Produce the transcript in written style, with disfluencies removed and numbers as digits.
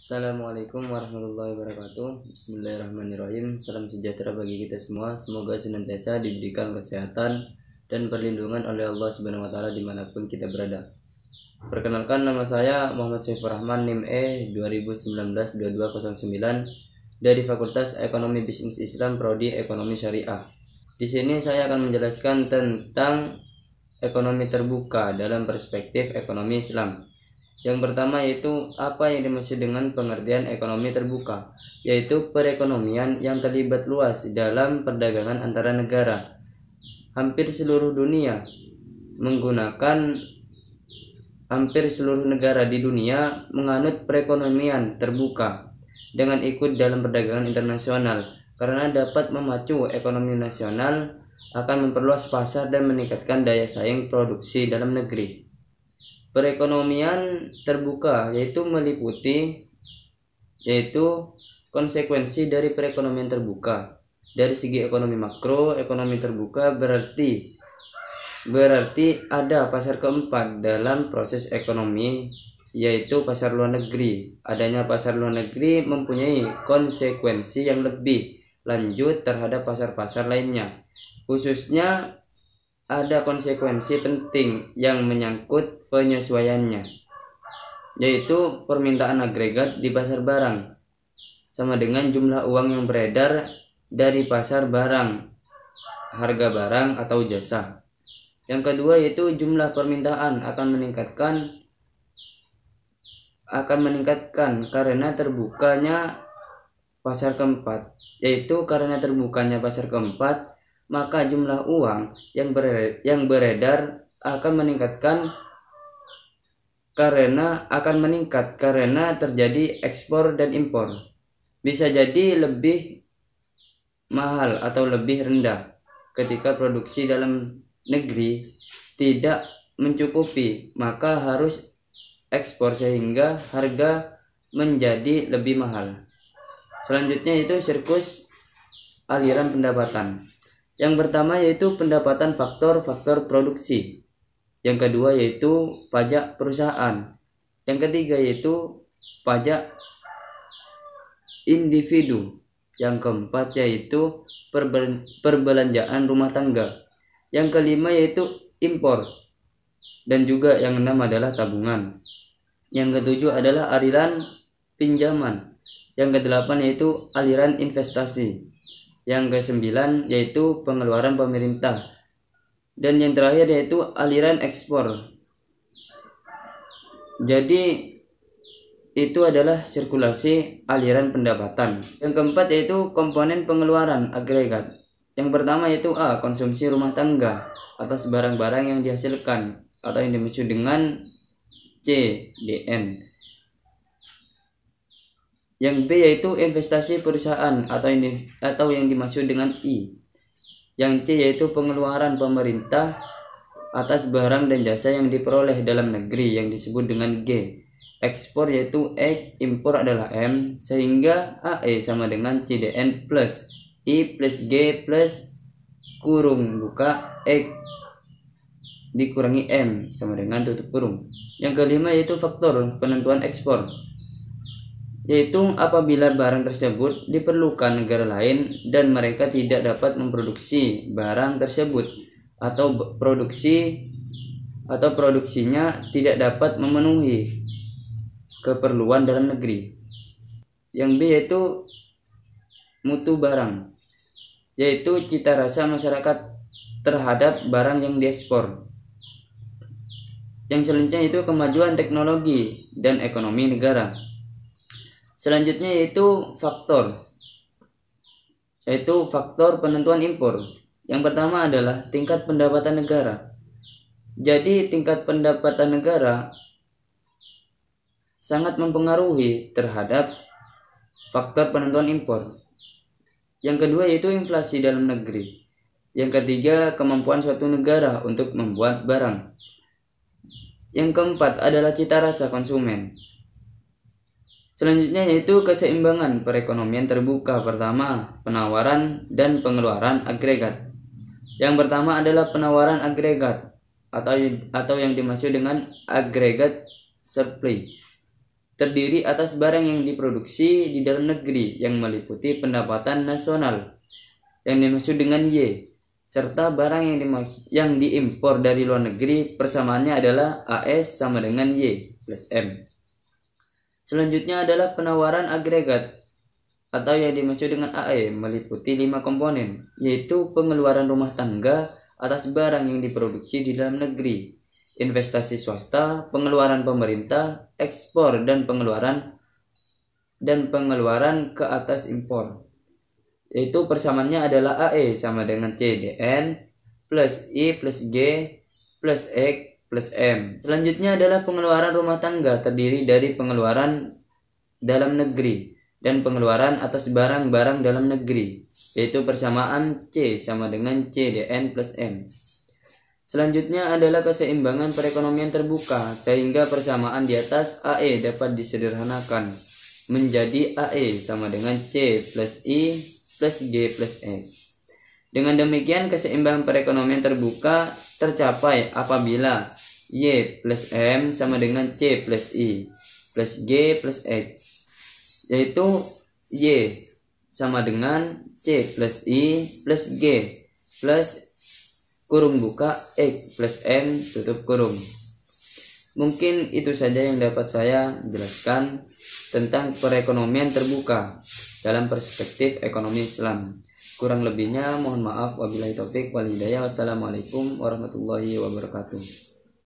Assalamualaikum warahmatullahi wabarakatuh. Bismillahirrahmanirrahim. Salam sejahtera bagi kita semua. Semoga senantiasa diberikan kesehatan dan perlindungan oleh Allah Subhanahu wa taala dimanapun kita berada. Perkenalkan, nama saya Muhammad Saifur Rahman, NIM E 2019-2209 dari Fakultas Ekonomi Bisnis Islam Prodi Ekonomi Syariah. Di sini saya akan menjelaskan tentang ekonomi terbuka dalam perspektif ekonomi Islam. Yang pertama yaitu apa yang dimaksud dengan pengertian ekonomi terbuka, yaitu perekonomian yang terlibat luas dalam perdagangan antara negara. Hampir seluruh negara di dunia menganut perekonomian terbuka dengan ikut dalam perdagangan internasional karena dapat memacu ekonomi nasional, akan memperluas pasar dan meningkatkan daya saing produksi dalam negeri. Perekonomian terbuka meliputi konsekuensi dari perekonomian terbuka. Dari segi ekonomi makro, ekonomi terbuka berarti ada pasar keempat dalam proses ekonomi, yaitu pasar luar negeri. Adanya pasar luar negeri mempunyai konsekuensi yang lebih lanjut terhadap pasar-pasar lainnya. Khususnya ada konsekuensi penting yang menyangkut penyesuaiannya, yaitu permintaan agregat di pasar barang sama dengan jumlah uang yang beredar dari pasar barang, harga barang atau jasa. Yang kedua yaitu jumlah permintaan akan meningkatkan karena terbukanya pasar keempat, maka jumlah uang yang beredar akan meningkat karena terjadi ekspor dan impor. Bisa jadi lebih mahal atau lebih rendah ketika produksi dalam negeri tidak mencukupi, maka harus ekspor sehingga harga menjadi lebih mahal. Selanjutnya itu sirkus aliran pendapatan. Yang pertama yaitu pendapatan faktor produksi. Yang kedua yaitu pajak perusahaan. Yang ketiga yaitu pajak individu. Yang keempat yaitu perbelanjaan rumah tangga. Yang kelima yaitu impor. Dan juga yang enam adalah tabungan. Yang ketujuh adalah aliran pinjaman. Yang kedelapan yaitu aliran investasi. Yang ke-9 yaitu pengeluaran pemerintah. Dan yang terakhir yaitu aliran ekspor. Jadi itu adalah sirkulasi aliran pendapatan. Yang keempat yaitu komponen pengeluaran agregat. Yang pertama yaitu A. Konsumsi rumah tangga atas barang-barang yang dihasilkan atau yang dimaksud dengan CDN. Yang B yaitu investasi perusahaan atau yang dimaksud dengan I. Yang C yaitu pengeluaran pemerintah atas barang dan jasa yang diperoleh dalam negeri yang disebut dengan G. Ekspor yaitu X, impor adalah M, sehingga AE sama dengan CDN plus I plus G plus kurung buka X dikurangi M sama dengan tutup kurung. Yang kelima yaitu faktor penentuan ekspor, yaitu apabila barang tersebut diperlukan negara lain dan mereka tidak dapat memproduksi barang tersebut atau produksinya tidak dapat memenuhi keperluan dalam negeri. Yang B yaitu mutu barang, yaitu cita rasa masyarakat terhadap barang yang diekspor. Yang selanjutnya itu kemajuan teknologi dan ekonomi negara. Selanjutnya yaitu faktor penentuan impor. Yang pertama adalah tingkat pendapatan negara. Jadi tingkat pendapatan negara sangat mempengaruhi terhadap faktor penentuan impor. Yang kedua yaitu inflasi dalam negeri. Yang ketiga kemampuan suatu negara untuk membuat barang. Yang keempat adalah cita rasa konsumen. Selanjutnya yaitu keseimbangan perekonomian terbuka. Pertama, penawaran dan pengeluaran agregat. Yang pertama adalah penawaran agregat atau yang dimaksud dengan agregat supply. terdiri atas barang yang diproduksi di dalam negeri yang meliputi pendapatan nasional yang dimaksud dengan Y, serta barang yang diimpor dari luar negeri persamaannya adalah AS sama dengan Y plus M. Selanjutnya adalah penawaran agregat atau yang dimaksud dengan AE meliputi 5 komponen, yaitu pengeluaran rumah tangga atas barang yang diproduksi di dalam negeri, investasi swasta, pengeluaran pemerintah, ekspor dan pengeluaran ke atas impor. Yaitu persamaannya adalah AE sama dengan CDN plus I plus G plus X plus M. Selanjutnya adalah pengeluaran rumah tangga terdiri dari pengeluaran dalam negeri dan pengeluaran atas barang-barang dalam negeri, yaitu persamaan C sama dengan CDN plus M. Selanjutnya adalah keseimbangan perekonomian terbuka, sehingga persamaan di atas AE dapat disederhanakan menjadi AE sama dengan C plus I plus G plus X. Dengan demikian keseimbangan perekonomian terbuka tercapai apabila Y plus M sama dengan C plus I plus G plus X, yaitu Y sama dengan C plus I plus G plus kurung buka X plus M tutup kurung. Mungkin itu saja yang dapat saya jelaskan tentang perekonomian terbuka dalam perspektif ekonomi Islam. Kurang lebihnya mohon maaf, wabillahi taufik wal hidayah. Wassalamualaikum warahmatullahi wabarakatuh.